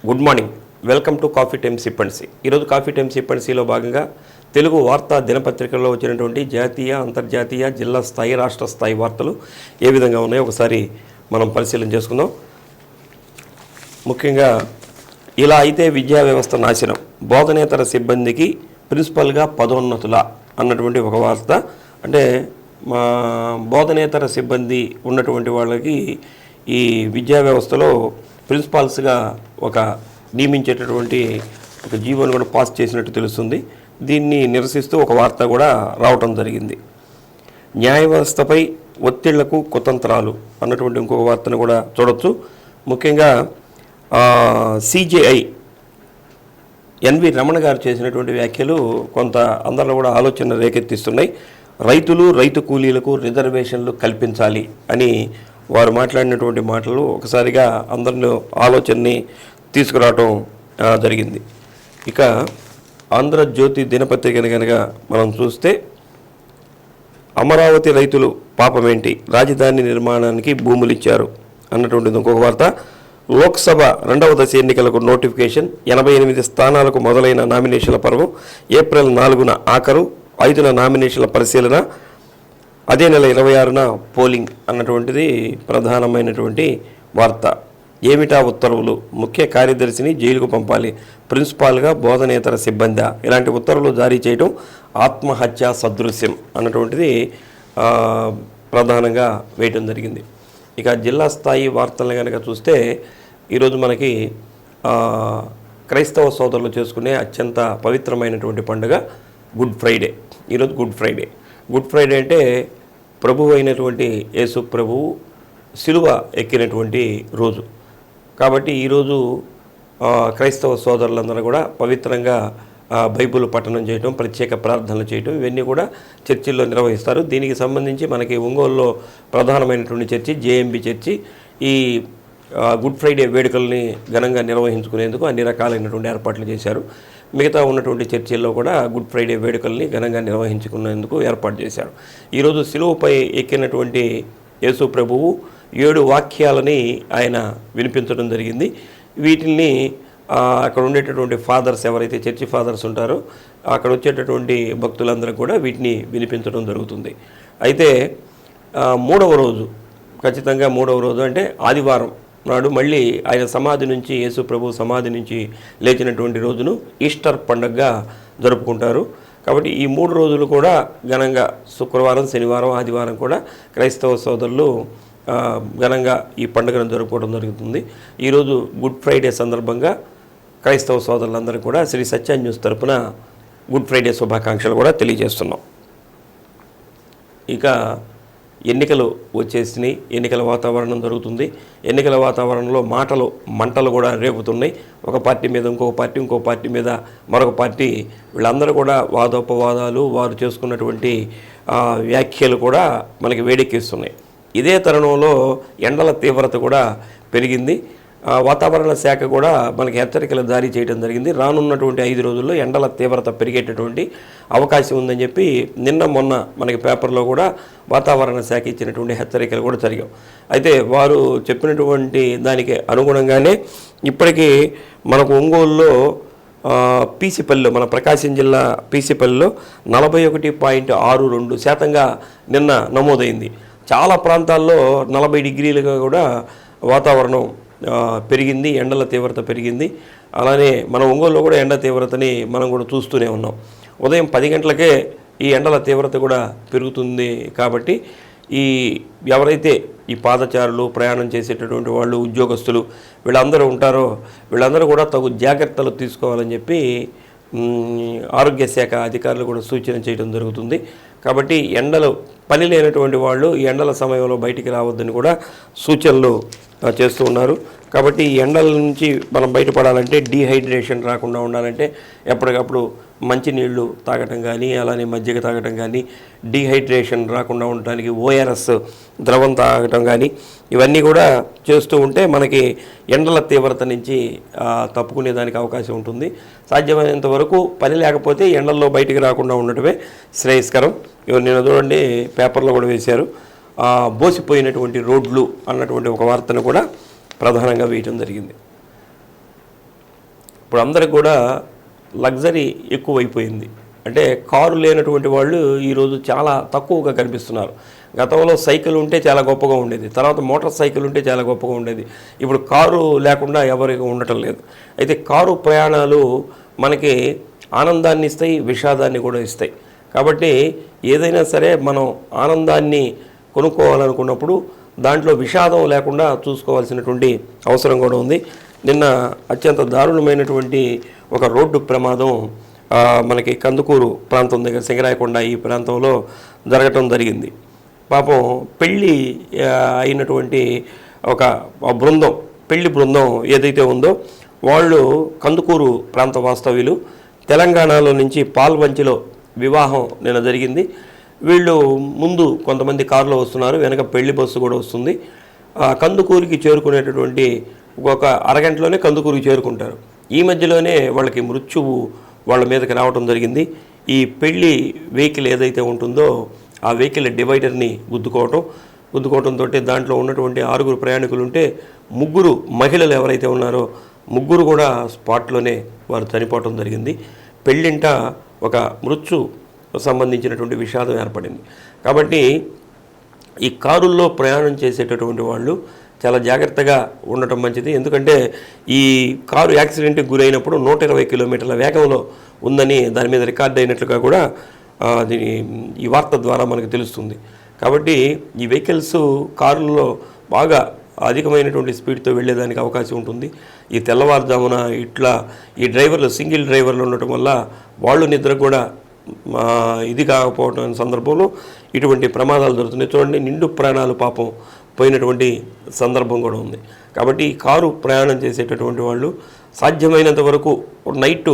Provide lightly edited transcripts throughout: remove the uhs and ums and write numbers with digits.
Good morning. Welcome to coffee time సిప్పన్సీ. ఈరోజు coffee time సిప్పన్సీలో భాగంగా తెలుగు వార్తా దినపత్రికల్లో వచ్చినటువంటి జాతీయ, అంతర్జాతీయ, జిల్లా స్థాయి, రాష్ట్ర స్థాయి వార్తలు ఏ విధంగా ఉన్నాయో ఒకసారి మనం పరిశీలన చేసుకుందాం. ముఖ్యంగా ఇలా అయితే విద్యా వ్యవస్థ నాశనం, బోధనేతర సిబ్బందికి ప్రిన్సిపల్గా పదోన్నతుల అన్నటువంటి ఒక వార్త. అంటే మా బోధనేతర సిబ్బంది ఉన్నటువంటి వాళ్ళకి ఈ విద్యా వ్యవస్థలో ప్రిన్సిపాల్స్గా ఒక నియమించేటటువంటి ఒక జీవోని కూడా పాస్ చేసినట్టు తెలుస్తుంది. దీన్ని నిరసిస్తూ ఒక వార్త కూడా రావటం జరిగింది. న్యాయ వ్యవస్థపై ఒత్తిళ్లకు కుతంత్రాలు అన్నటువంటి ఇంకొక వార్తను కూడా చూడొచ్చు. ముఖ్యంగా సిజేఐ ఎన్వి రమణ గారు చేసినటువంటి వ్యాఖ్యలు కొంత అందరిలో కూడా ఆలోచన రేకెత్తిస్తున్నాయి. రైతులు, రైతు కూలీలకు రిజర్వేషన్లు కల్పించాలి అని వారు మాట్లాడినటువంటి మాటలు ఒకసారిగా అందరిలో ఆలోచనని తీసుకురావటం జరిగింది. ఇక ఆంధ్రజ్యోతి దినపత్రికను కనుక మనం చూస్తే, అమరావతి రైతులు పాపమేంటి, రాజధాని నిర్మాణానికి భూములు ఇచ్చారు అన్నటువంటిది ఇంకొక వార్త. లోక్సభ 2వ దశ ఎన్నికలకు నోటిఫికేషన్, 88 స్థానాలకు మొదలైన నామినేషన్ల పర్వం, ఏప్రిల్ 4న ఆఖరు, 5న నామినేషన్ల పరిశీలన, అదే నెల 26న పోలింగ్ అన్నటువంటిది ప్రధానమైనటువంటి వార్త. ఏమిటా ఉత్తర్వులు, ముఖ్య కార్యదర్శిని జైలుకు పంపాలి, ప్రిన్సిపాల్గా బోధనేతర సిబ్బంది, ఇలాంటి ఉత్తర్వులు జారీ చేయడం ఆత్మహత్యా సదృశ్యం అన్నటువంటిది ప్రధానంగా వేయటం జరిగింది. ఇక జిల్లా స్థాయి వార్తలను కనుక చూస్తే, ఈరోజు మనకి క్రైస్తవ సోదరులు చేసుకునే అత్యంత పవిత్రమైనటువంటి పండుగ గుడ్ ఫ్రైడే. ఈరోజు గుడ్ ఫ్రైడే. గుడ్ ఫ్రైడే అంటే ప్రభువు అయినటువంటి యేసు ప్రభువు సిలువ ఎక్కినటువంటి రోజు. కాబట్టి ఈరోజు క్రైస్తవ సోదరులందరూ కూడా పవిత్రంగా బైబిల్ పఠనం చేయటం, ప్రత్యేక ప్రార్థనలు చేయటం, ఇవన్నీ కూడా చర్చిల్లో నిర్వహిస్తారు. దీనికి సంబంధించి మనకి ఒంగోలులో ప్రధానమైనటువంటి చర్చి జేఎంబి చర్చి ఈ గుడ్ ఫ్రైడే వేడుకల్ని ఘనంగా నిర్వహించుకునేందుకు అన్ని రకాలైనటువంటి ఏర్పాట్లు చేశారు. మిగతా ఉన్నటువంటి చర్చిల్లో కూడా గుడ్ ఫ్రైడే వేడుకల్ని ఘనంగా నిర్వహించుకునేందుకు ఏర్పాటు చేశారు. ఈరోజు సిలువపై ఎక్కినటువంటి యేసు ప్రభువు 7 వాక్యాలని ఆయన వినిపించడం జరిగింది. వీటిని అక్కడ ఉండేటటువంటి ఫాదర్స్, ఎవరైతే చర్చి ఫాదర్స్ ఉంటారో అక్కడ వచ్చేటటువంటి భక్తులందరూ కూడా వీటిని వినిపించడం జరుగుతుంది. అయితే 3వ రోజు, ఖచ్చితంగా 3వ రోజు అంటే ఆదివారం నాడు మళ్ళీ ఆయన సమాధి నుంచి, యేసు ప్రభు సమాధి నుంచి లేచినటువంటి రోజును ఈస్టర్ పండుగగా జరుపుకుంటారు. కాబట్టి ఈ 3 రోజులు కూడా ఘనంగా శుక్రవారం, శనివారం, ఆదివారం కూడా క్రైస్తవ సోదరులు ఘనంగా ఈ పండుగను జరుపుకోవడం జరుగుతుంది. ఈరోజు గుడ్ ఫ్రైడే సందర్భంగా క్రైస్తవ సోదరులందరూ కూడా శ్రీ సత్య న్యూస్ తరపున గుడ్ ఫ్రైడే శుభాకాంక్షలు కూడా తెలియజేస్తున్నాం. ఇక ఎన్నికలు వచ్చేసినాయి, ఎన్నికల వాతావరణం జరుగుతుంది. ఎన్నికల వాతావరణంలో మంటలు కూడా రేపుతున్నాయి. ఒక పార్టీ మీద ఇంకొక పార్టీ, ఇంకో పార్టీ మీద మరొక పార్టీ, వీళ్ళందరూ కూడా వాదోపవాదాలు, వారు చేసుకున్నటువంటి వ్యాఖ్యలు కూడా మనకి వేడెక్కిస్తున్నాయి. ఇదే తరుణంలో ఎండల తీవ్రత కూడా పెరిగింది. వాతావరణ శాఖ కూడా మనకి హెచ్చరికలు జారీ చేయడం జరిగింది. రానున్నటువంటి 5 రోజుల్లో ఎండల తీవ్రత పెరిగేటటువంటి అవకాశం ఉందని చెప్పి నిన్న మొన్న మనకి పేపర్లో కూడా వాతావరణ శాఖ ఇచ్చినటువంటి హెచ్చరికలు కూడా జరిగాయి. అయితే వారు చెప్పినటువంటి దానికి అనుగుణంగానే ఇప్పటికీ మనకు ఒంగోలులో పీసిపల్లిలో, మన ప్రకాశం జిల్లా పీసిపల్లిలో 41.62% నిన్న నమోదైంది. చాలా ప్రాంతాల్లో 40 డిగ్రీలుగా కూడా వాతావరణం పెరిగింది, ఎండల తీవ్రత పెరిగింది. అలానే మన ఒంగోలులో కూడా ఎండ తీవ్రతని మనం కూడా చూస్తూనే ఉన్నాం. ఉదయం 10 గంటలకే ఈ ఎండల తీవ్రత కూడా పెరుగుతుంది. కాబట్టి ఎవరైతే ఈ పాదచారులు, ప్రయాణం చేసేటటువంటి వాళ్ళు, ఉద్యోగస్తులు వీళ్ళందరూ ఉంటారో వీళ్ళందరూ కూడా తగు జాగ్రత్తలు తీసుకోవాలని చెప్పి ఆరోగ్య శాఖ అధికారులు కూడా సూచన చేయడం జరుగుతుంది. కాబట్టి పని లేనటువంటి వాళ్ళు ఈ ఎండల సమయంలో బయటికి రావద్దని కూడా సూచనలు చేస్తూ ఉన్నారు. కాబట్టి ఈ ఎండల నుంచి మనం బయటపడాలంటే, డీహైడ్రేషన్ రాకుండా ఉండాలంటే ఎప్పటికప్పుడు మంచినీళ్ళు తాగటం కానీ, అలానే మజ్జిగ తాగటం కానీ, డీహైడ్రేషన్ రాకుండా ఉండటానికి ఓఆర్ఎస్ ద్రవం తాగటం కానీ, ఇవన్నీ కూడా చేస్తూ ఉంటే మనకి ఎండల తీవ్రత నుంచి తప్పుకునేదానికి అవకాశం ఉంటుంది. సాధ్యమైనంత వరకు పని లేకపోతే ఎండల్లో బయటికి రాకుండా ఉండటమే శ్రేయస్కరం. నిన్న చూడండి పేపర్లో కూడా వేశారు, బోసిపోయినటువంటి రోడ్లు అన్నటువంటి ఒక వార్తను కూడా ప్రధానంగా వేయటం జరిగింది. ఇప్పుడు అందరికి కూడా లగ్జరీ ఎక్కువైపోయింది. అంటే కారు లేనటువంటి వాళ్ళు ఈరోజు చాలా తక్కువగా కనిపిస్తున్నారు. గతంలో సైకిల్ ఉంటే చాలా గొప్పగా ఉండేది, తర్వాత మోటార్ సైకిల్ ఉంటే చాలా గొప్పగా ఉండేది. ఇప్పుడు కారు లేకుండా ఎవరికి ఉండటం లేదు. అయితే కారు ప్రయాణాలు మనకి ఆనందాన్ని ఇస్తాయి, విషాదాన్ని కూడా ఇస్తాయి. కాబట్టి ఏదైనా సరే మనం ఆనందాన్ని కొనుక్కోవాలనుకున్నప్పుడు దాంట్లో విషాదం లేకుండా చూసుకోవాల్సినటువంటి అవసరం కూడా ఉంది. నిన్న అత్యంత దారుణమైనటువంటి ఒక రోడ్డు ప్రమాదం మనకి కందుకూరు ప్రాంతం దగ్గర సింగరాయకొండ ఈ ప్రాంతంలో జరగటం జరిగింది. పాపం పెళ్ళి అయినటువంటి ఒక బృందం, పెళ్లి బృందం ఏదైతే ఉందో వాళ్ళు కందుకూరు ప్రాంత వాస్తవ్యులు. తెలంగాణలో నుంచి పాల్వంచిలో వివాహం నిన్న జరిగింది. వీళ్ళు ముందు కొంతమంది కారులో వస్తున్నారు, వెనక పెళ్లి బస్సు కూడా వస్తుంది. కందుకూరుకి చేరుకునేటటువంటి ఒక అరగంటలోనే కందుకూరుకి చేరుకుంటారు. ఈ మధ్యలోనే వాళ్ళకి మృత్యువు వాళ్ళ మీదకి రావడం జరిగింది. ఈ పెళ్లి వెహికల్ ఏదైతే ఉంటుందో ఆ వెహికల్ డివైడర్ని గుద్దుకోవడంతో దాంట్లో ఉన్నటువంటి 6 ప్రయాణికులు ఉంటే 3 మహిళలు ఎవరైతే ఉన్నారో 3 కూడా స్పాట్లోనే వారు చనిపోవడం జరిగింది. పెళ్ళింట ఒక మృత్యు సంబంధించినటువంటి విషాదం ఏర్పడింది. కాబట్టి ఈ కారుల్లో ప్రయాణం చేసేటటువంటి వాళ్ళు చాలా జాగ్రత్తగా ఉండటం మంచిది. ఎందుకంటే ఈ కారు యాక్సిడెంట్కి గురైనప్పుడు 120 కిలోమీటర్ల వేగంలో ఉందని దాని మీద రికార్డ్ అయినట్లుగా కూడా ఈ వార్త ద్వారా మనకు తెలుస్తుంది. కాబట్టి ఈ వెహికల్స్ కారుల్లో బాగా అధికమైనటువంటి స్పీడ్తో వెళ్ళేదానికి అవకాశం ఉంటుంది. ఈ తెల్లవారుజామున ఇట్లా ఈ డ్రైవర్లు సింగిల్ డ్రైవర్లు ఉండటం వల్ల వాళ్ళు నిద్ర కూడా ఇది కాకపోవడం సందర్భంలో ఇటువంటి ప్రమాదాలు జరుగుతున్నాయి. చూడండి, నిండు ప్రాణాలు పాపం పోయినటువంటి సందర్భం కూడా ఉంది. కాబట్టి ఈ కారు ప్రయాణం చేసేటటువంటి వాళ్ళు సాధ్యమైనంత వరకు నైట్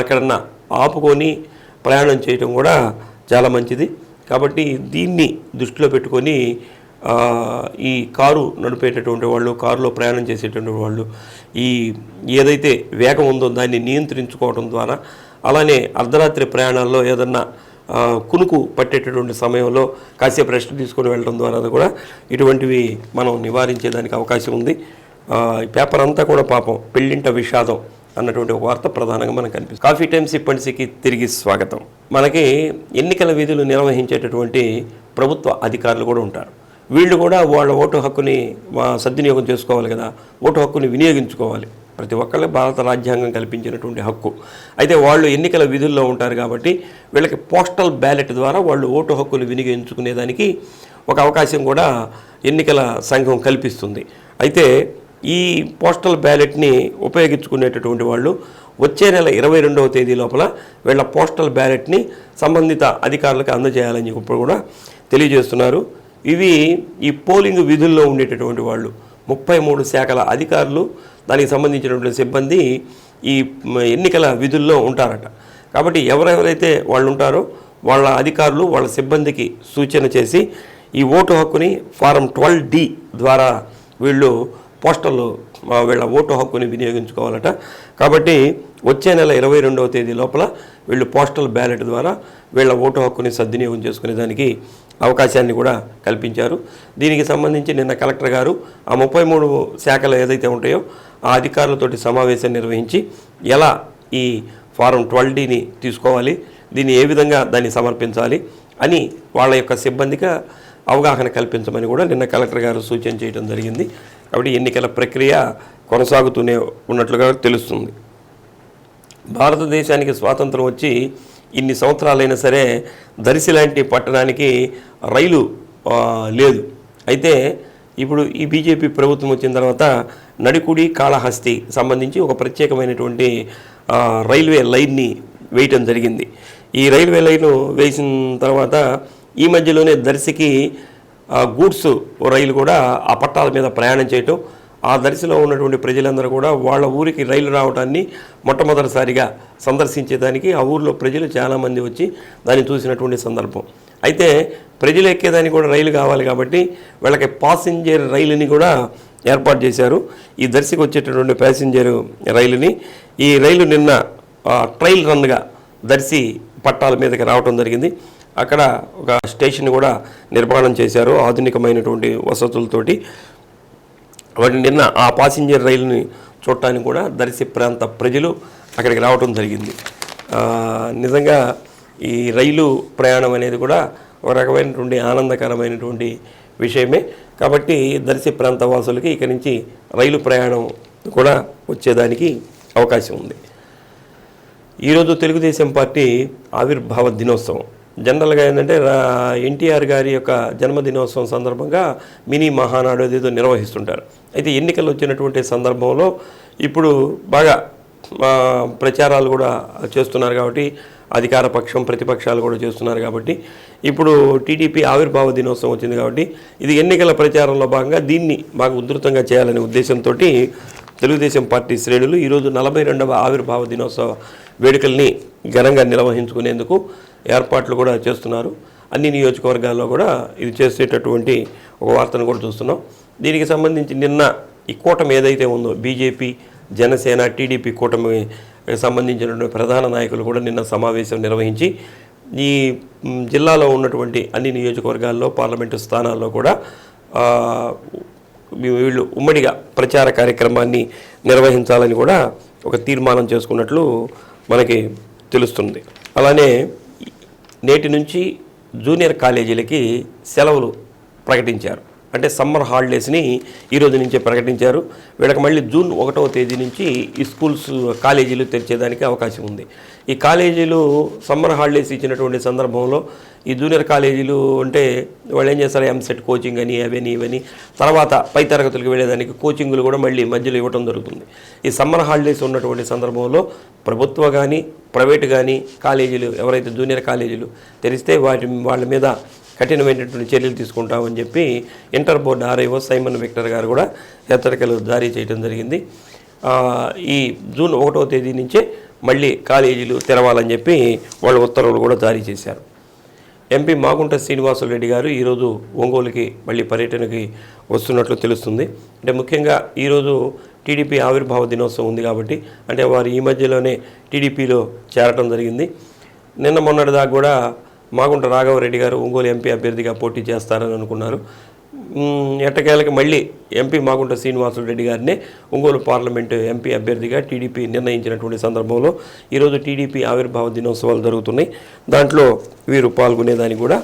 ఎక్కడన్నా ఆపుకొని ప్రయాణం చేయటం కూడా చాలా మంచిది. కాబట్టి దీన్ని దృష్టిలో పెట్టుకొని ఈ కారు నడిపేటటువంటి వాళ్ళు, కారులో ప్రయాణం చేసేటటువంటి వాళ్ళు ఈ ఏదైతే వేగం ఉందో దాన్ని నియంత్రించుకోవడం ద్వారా, అలానే అర్ధరాత్రి ప్రయాణాల్లో ఏదన్నా కునుకు పట్టేటటువంటి సమయంలో కాసేపు రెస్ట్ తీసుకొని వెళ్ళడం ద్వారా కూడా ఇటువంటివి మనం నివారించేదానికి అవకాశం ఉంది. ఈ పేపర్ అంతా కూడా పాపం పెళ్ళింట విషాదం అన్నటువంటి ఒక వార్త ప్రధానంగా మనకు కనిపిస్తుంది. కాఫీ టైమ్స్ ఇప్పటికి తిరిగి స్వాగతం. మనకి ఎన్నికల విధులు నిర్వహించేటటువంటి ప్రభుత్వ అధికారులు కూడా ఉంటారు. వీళ్ళు కూడా వాళ్ళ ఓటు హక్కుని సద్వినియోగం చేసుకోవాలి కదా, ఓటు హక్కుని వినియోగించుకోవాలి. ప్రతి ఒక్కళ్ళకి భారత రాజ్యాంగం కల్పించినటువంటి హక్కు. అయితే వాళ్ళు ఎన్నికల విధుల్లో ఉంటారు కాబట్టి వీళ్ళకి పోస్టల్ బ్యాలెట్ ద్వారా వాళ్ళు ఓటు హక్కుని వినియోగించుకునేదానికి ఒక అవకాశం కూడా ఎన్నికల సంఘం కల్పిస్తుంది. అయితే ఈ పోస్టల్ బ్యాలెట్ని ఉపయోగించుకునేటటువంటి వాళ్ళు వచ్చే నెల 22వ తేదీ లోపల వీళ్ళ పోస్టల్ బ్యాలెట్ని సంబంధిత అధికారులకు అందజేయాలని చెప్పి కూడా తెలియజేస్తున్నారు. ఇవి ఈ పోలింగ్ విధుల్లో ఉండేటటువంటి వాళ్ళు 33 శాఖల అధికారులు, దానికి సంబంధించినటువంటి సిబ్బంది ఈ ఎన్నికల విధుల్లో ఉంటారట. కాబట్టి ఎవరెవరైతే వాళ్ళు ఉంటారో వాళ్ళ అధికారులు వాళ్ళ సిబ్బందికి సూచన చేసి ఈ ఓటు హక్కుని ఫారం 12D ద్వారా వీళ్ళు పోస్టల్ వీళ్ళ ఓటు హక్కుని వినియోగించుకోవాలట. కాబట్టి వచ్చే నెల 22వ తేదీ లోపల వీళ్ళు పోస్టల్ బ్యాలెట్ ద్వారా వీళ్ళ ఓటు హక్కుని సద్వినియోగం చేసుకునేదానికి అవకాశాన్ని కూడా కల్పించారు. దీనికి సంబంధించి నిన్న కలెక్టర్ గారు ఆ 33 శాఖలు ఏదైతే ఉంటాయో ఆ అధికారులతోటి సమావేశం నిర్వహించి ఎలా ఈ ఫారం 12Dని తీసుకోవాలి, దీన్ని ఏ విధంగా దాన్ని సమర్పించాలి అని వాళ్ళ యొక్క సిబ్బందిగా అవగాహన కల్పించమని కూడా నిన్న కలెక్టర్ గారు సూచన చేయడం జరిగింది. కాబట్టి ఎన్నికల ప్రక్రియ కొనసాగుతూనే ఉన్నట్లుగా తెలుస్తుంది. భారతదేశానికి స్వాతంత్రం వచ్చి ఇన్ని సంవత్సరాలైనా సరే దర్శి లాంటి పట్టణానికి రైలు లేదు. అయితే ఇప్పుడు ఈ బీజేపీ ప్రభుత్వం వచ్చిన తర్వాత నడికుడి కాళహస్తి సంబంధించి ఒక ప్రత్యేకమైనటువంటి రైల్వే లైన్ని వేయటం జరిగింది. ఈ రైల్వే లైను వేసిన తర్వాత ఈ మధ్యలోనే దర్శికి గూడ్స్ రైలు కూడా ఆ పట్టాల మీద ప్రయాణం చేయటం, ఆ దర్శిలో ఉన్నటువంటి ప్రజలందరూ కూడా వాళ్ళ ఊరికి రైలు రావడాన్ని మొట్టమొదటిసారిగా సందర్శించేదానికి ఆ ఊరిలో ప్రజలు చాలామంది వచ్చి దాన్ని చూసినటువంటి సందర్భం. అయితే ప్రజలు ఎక్కేదానికి కూడా రైలు కావాలి కాబట్టి వాళ్ళకి పాసింజర్ రైలుని కూడా ఏర్పాటు చేశారు. ఈ దర్శికి వచ్చేటటువంటి ప్యాసింజర్ రైలుని ఈ రైలు నిన్న ట్రయల్ రన్గా దర్శి పట్టాల మీదకి రావడం జరిగింది. అక్కడ ఒక స్టేషన్ కూడా నిర్మాణం చేశారు ఆధునికమైనటువంటి వసతులతోటి. వాటిని నిన్న ఆ పాసింజర్ రైలుని చూడటానికి కూడా దర్శి ప్రాంత ప్రజలు అక్కడికి రావడం జరిగింది. నిజంగా ఈ రైలు ప్రయాణం అనేది కూడా ఒక రకమైనటువంటి ఆనందకరమైనటువంటి విషయమే. కాబట్టి దర్శి ప్రాంత వాసులకి ఇక్కడి నుంచి రైలు ప్రయాణం కూడా వచ్చేదానికి అవకాశం ఉంది. ఈరోజు తెలుగుదేశం పార్టీ ఆవిర్భావ దినోత్సవం. జనరల్గా ఏంటంటే ఎన్టీఆర్ గారి యొక్క జన్మదినోత్సవం సందర్భంగా మినీ మహానాడు ఏదో నిర్వహిస్తుంటారు. అయితే ఎన్నికలు వచ్చినటువంటి సందర్భంలో ఇప్పుడు బాగా ప్రచారాలు కూడా చేస్తున్నారు కాబట్టి, అధికార పక్షం ప్రతిపక్షాలు కూడా చేస్తున్నారు కాబట్టి, ఇప్పుడు టీడీపీ ఆవిర్భావ దినోత్సవం వచ్చింది కాబట్టి ఇది ఎన్నికల ప్రచారంలో భాగంగా దీన్ని బాగా ఉధృతంగా చేయాలనే ఉద్దేశంతో తెలుగుదేశం పార్టీ శ్రేణులు ఈరోజు 42వ ఆవిర్భావ దినోత్సవ వేడుకల్ని ఘనంగా నిర్వహించుకునేందుకు ఏర్పాట్లు కూడా చేస్తున్నారు. అన్ని నియోజకవర్గాల్లో కూడా ఇది చేసేటటువంటి ఒక వార్తను కూడా చూస్తున్నాం. దీనికి సంబంధించి నిన్న ఈ కూటమి ఏదైతే ఉందో బీజేపీ, జనసేన, టీడీపీ కూటమి సంబంధించినటువంటి ప్రధాన నాయకులు కూడా నిన్న సమావేశం నిర్వహించి ఈ జిల్లాలో ఉన్నటువంటి అన్ని నియోజకవర్గాల్లో పార్లమెంటు స్థానాల్లో కూడా వీళ్ళు ఉమ్మడిగా ప్రచార కార్యక్రమాన్ని నిర్వహించాలని కూడా ఒక తీర్మానం చేసుకున్నట్లు మనకి తెలుస్తుంది. అలానే నేటి నుంచి జూనియర్ కాలేజీలకి సెలవులు ప్రకటించారు. అంటే సమ్మర్ హాలిడేస్ని ఈరోజు నుంచే ప్రకటించారు. వీళ్ళకి మళ్ళీ జూన్ 1వ తేదీ నుంచి ఈ స్కూల్స్ కాలేజీలు తెరిచేదానికి అవకాశం ఉంది. ఈ కాలేజీలు సమ్మర్ హాలిడేస్ ఇచ్చినటువంటి సందర్భంలో ఈ జూనియర్ కాలేజీలు అంటే వాళ్ళు ఏం చేస్తారు, ఎంసెట్ కోచింగ్ అని అవని ఇవని, తర్వాత పై తరగతులకు వెళ్ళేదానికి కోచింగ్లు కూడా మళ్ళీ మధ్యలో ఇవ్వడం జరుగుతుంది. ఈ సమ్మర్ హాలిడేస్ ఉన్నటువంటి సందర్భంలో ప్రభుత్వ కానీ ప్రైవేటు కానీ కాలేజీలు ఎవరైతే జూనియర్ కాలేజీలు తెరిస్తే వాళ్ళ మీద కఠినమైనటువంటి చర్యలు తీసుకుంటామని చెప్పి inter board RIO Simon Victor గారు కూడా హెచ్చరికలు జారీ చేయడం జరిగింది. ఈ జూన్ 1వ తేదీ నుంచే మళ్ళీ కాలేజీలు తెరవాలని చెప్పి వాళ్ళు ఉత్తర్వులు కూడా జారీ చేశారు. ఎంపీ మాగుంట శ్రీనివాసులు గారు ఈరోజు ఒంగోలుకి మళ్ళీ పర్యటనకి వస్తున్నట్లు తెలుస్తుంది. అంటే ముఖ్యంగా ఈరోజు టీడీపీ ఆవిర్భావ దినోత్సవం ఉంది కాబట్టి, అంటే వారు ఈ మధ్యలోనే టీడీపీలో చేరటం జరిగింది. నిన్న మొన్నటి దాకా కూడా మాగుంట రాఘవరెడ్డి గారు ఒంగోలు ఎంపీ అభ్యర్థిగా పోటీ చేస్తారని అనుకున్నారు. ఎట్టకేలకి మళ్ళీ ఎంపీ మాగుంట శ్రీనివాసులు రెడ్డి గారినే ఒంగోలు పార్లమెంటు ఎంపీ అభ్యర్థిగా టీడీపీ నిర్ణయించినటువంటి సందర్భంలో ఈరోజు టీడీపీ ఆవిర్భావ దినోత్సవాలు జరుగుతున్నాయి. దాంట్లో వీరు పాల్గొనేదానికి కూడా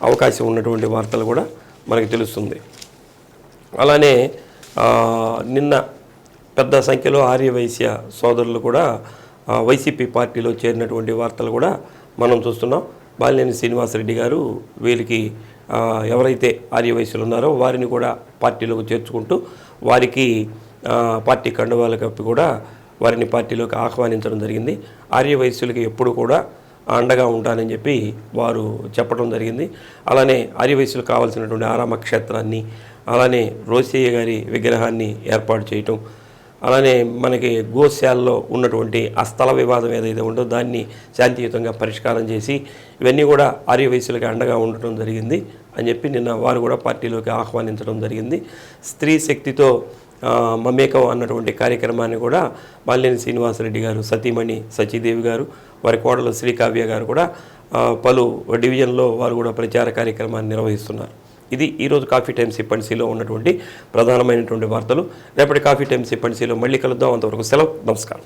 అవకాశం ఉన్నటువంటి వార్తలు కూడా మనకు తెలుస్తుంది. అలానే నిన్న పెద్ద సంఖ్యలో ఆర్యవైశ్య సోదరులు కూడా వైసీపీ పార్టీలో చేరినటువంటి వార్తలు కూడా మనం చూస్తున్నాం. బాలినేని శ్రీనివాసరెడ్డి గారు వీరికి ఎవరైతే ఆర్యవైశ్యులు ఉన్నారో వారిని కూడా పార్టీలోకి చేర్చుకుంటూ వారికి పార్టీ కండువాలు కప్పి కూడా వారిని పార్టీలోకి ఆహ్వానించడం జరిగింది. ఆర్యవైశ్యులకి ఎప్పుడు కూడా అండగా ఉంటానని చెప్పి వారు చెప్పడం జరిగింది. అలానే ఆర్యవైశ్యులకు కావాల్సినటువంటి ఆరామ క్షేత్రాన్ని, అలానే రోసయ్య గారి విగ్రహాన్ని ఏర్పాటు చేయటం, అలానే మనకి గోశాలలో ఉన్నటువంటి ఆ స్థల వివాదం ఏదైతే ఉందో దాన్ని శాంతియుతంగా పరిష్కారం చేసి ఇవన్నీ కూడా ఆర్యవైశ్యులకి అండగా ఉండటం జరిగింది అని చెప్పి నిన్న వారు కూడా పార్టీలోకి ఆహ్వానించడం జరిగింది. స్త్రీ శక్తితో మమేకం అన్నటువంటి కార్యక్రమాన్ని కూడా బాలినేని శ్రీనివాసరెడ్డి గారు, సతీమణి సచీదేవి గారు, వారి కోడలు శ్రీకావ్య గారు కూడా పలు డివిజన్లో వారు కూడా ప్రచార కార్యక్రమాన్ని నిర్వహిస్తున్నారు. ఇది ఈరోజు కాఫీ టైమ్ సిప్పన్సీలో ఉన్నటువంటి ప్రధానమైనటువంటి వార్తలు. రేపటి కాఫీ టైమ్ సిప్పన్సీలో మళ్ళీ కలుద్దాం. అంతవరకు సెలవు. నమస్కారం.